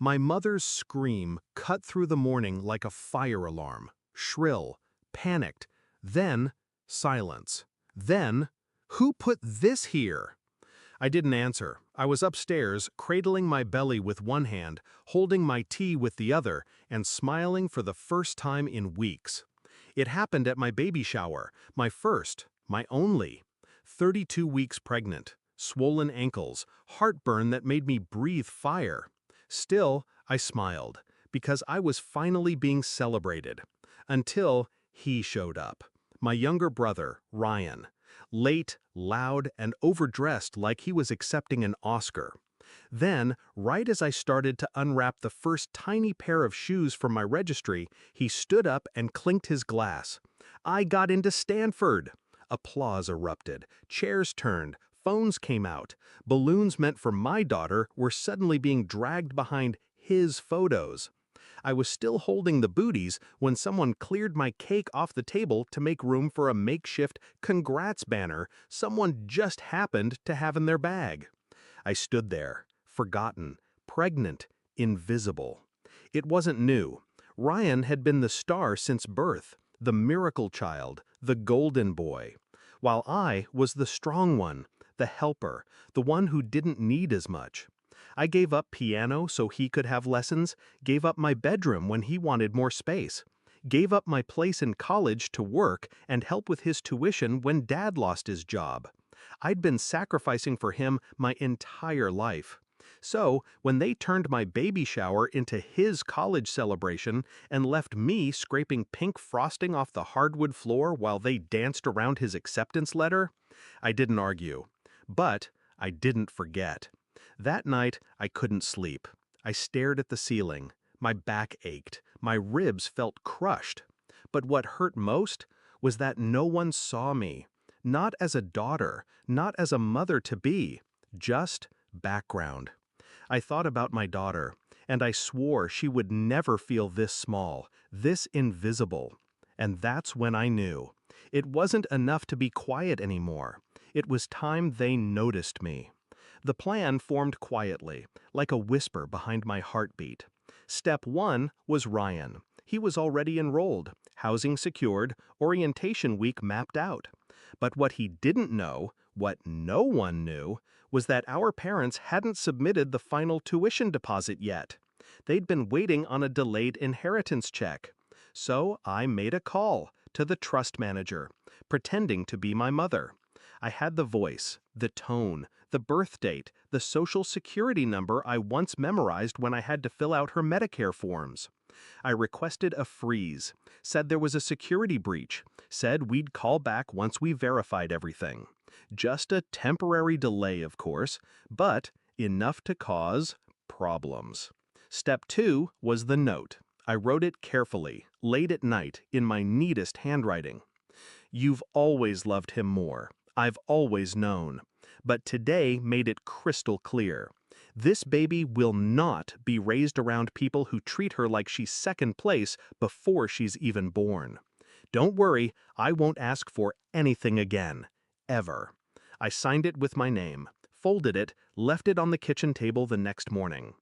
My mother's scream cut through the morning like a fire alarm, shrill, panicked, then silence. Then, "Who put this here?" I didn't answer. I was upstairs, cradling my belly with one hand, holding my tea with the other, and smiling for the first time in weeks. It happened at my baby shower, my first, my only. 32 weeks pregnant, swollen ankles, heartburn that made me breathe fire. Still, I smiled, because I was finally being celebrated. Until he showed up. My younger brother, Ryan. Late, loud, and overdressed like he was accepting an Oscar. Then, right as I started to unwrap the first tiny pair of shoes from my registry, he stood up and clinked his glass. "I got into Stanford!" Applause erupted, chairs turned, phones came out. Balloons meant for my daughter were suddenly being dragged behind his photos. I was still holding the booties when someone cleared my cake off the table to make room for a makeshift congrats banner someone just happened to have in their bag. I stood there, forgotten, pregnant, invisible. It wasn't new. Ryan had been the star since birth, the miracle child, the golden boy, while I was the strong one, the helper, the one who didn't need as much. I gave up piano so he could have lessons, gave up my bedroom when he wanted more space, gave up my place in college to work and help with his tuition when Dad lost his job. I'd been sacrificing for him my entire life. So, when they turned my baby shower into his college celebration and left me scraping pink frosting off the hardwood floor while they danced around his acceptance letter, I didn't argue. But I didn't forget. That night, I couldn't sleep. I stared at the ceiling. My back ached. My ribs felt crushed. But what hurt most was that no one saw me. Not as a daughter, not as a mother-to-be, just background. I thought about my daughter, and I swore she would never feel this small, this invisible. And that's when I knew. It wasn't enough to be quiet anymore. It was time they noticed me. The plan formed quietly, like a whisper behind my heartbeat. Step 1 was Ryan. He was already enrolled, housing secured, orientation week mapped out. But what he didn't know, what no one knew, was that our parents hadn't submitted the final tuition deposit yet. They'd been waiting on a delayed inheritance check. So I made a call to the trust manager, pretending to be my mother. I had the voice, the tone, the birth date, the social security number I once memorized when I had to fill out her Medicare forms. I requested a freeze, said there was a security breach, said we'd call back once we verified everything. Just a temporary delay, of course, but enough to cause problems. Step 2 was the note. I wrote it carefully, late at night, in my neatest handwriting. "You've always loved him more. I've always known. But today made it crystal clear. This baby will not be raised around people who treat her like she's second place before she's even born. Don't worry, I won't ask for anything again. Ever." I signed it with my name, folded it, left it on the kitchen table the next morning.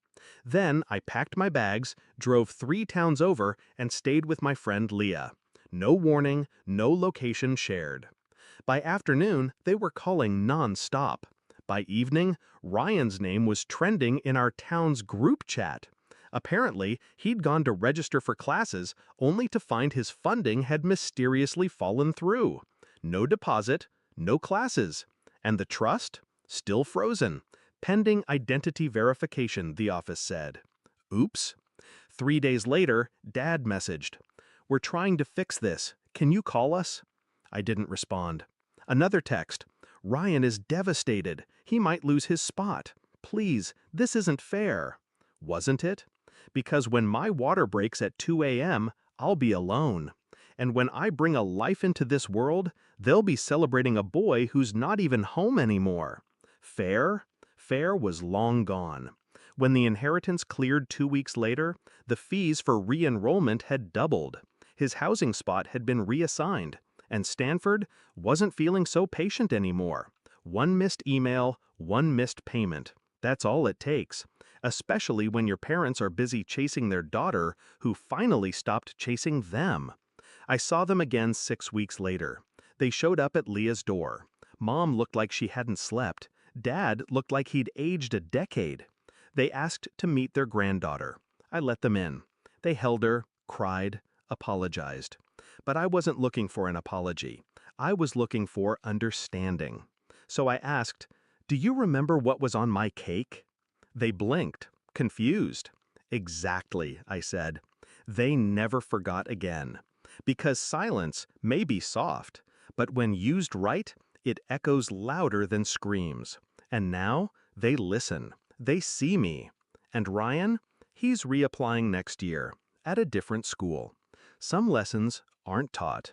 Then I packed my bags, drove 3 towns over, and stayed with my friend Leah. No warning, no location shared. By afternoon, they were calling non-stop. By evening, Ryan's name was trending in our town's group chat. Apparently, he'd gone to register for classes only to find his funding had mysteriously fallen through. No deposit, no classes. And the trust? Still frozen. Pending identity verification, the office said. Oops. 3 days later, Dad messaged. "We're trying to fix this. Can you call us?" I didn't respond. Another text. "Ryan is devastated. He might lose his spot. Please, this isn't fair." Wasn't it? Because when my water breaks at 2 a.m., I'll be alone. And when I bring a life into this world, they'll be celebrating a boy who's not even home anymore. Fair? Fair was long gone. When the inheritance cleared 2 weeks later, the fees for re-enrollment had doubled. His housing spot had been reassigned, and Stanford wasn't feeling so patient anymore. One missed email, one missed payment. That's all it takes. especially when your parents are busy chasing their daughter who finally stopped chasing them. I saw them again 6 weeks later. They showed up at Leah's door. Mom looked like she hadn't slept. Dad looked like he'd aged a decade. They asked to meet their granddaughter. I let them in. They held her, cried, apologized. But I wasn't looking for an apology. I was looking for understanding. So I asked, "Do you remember what was on my cake?" They blinked, confused. "Exactly," I said. They never forgot again. Because silence may be soft, but when used right, it echoes louder than screams. And now, they listen. They see me. And Ryan? He's reapplying next year, at a different school. Some lessons aren't taught.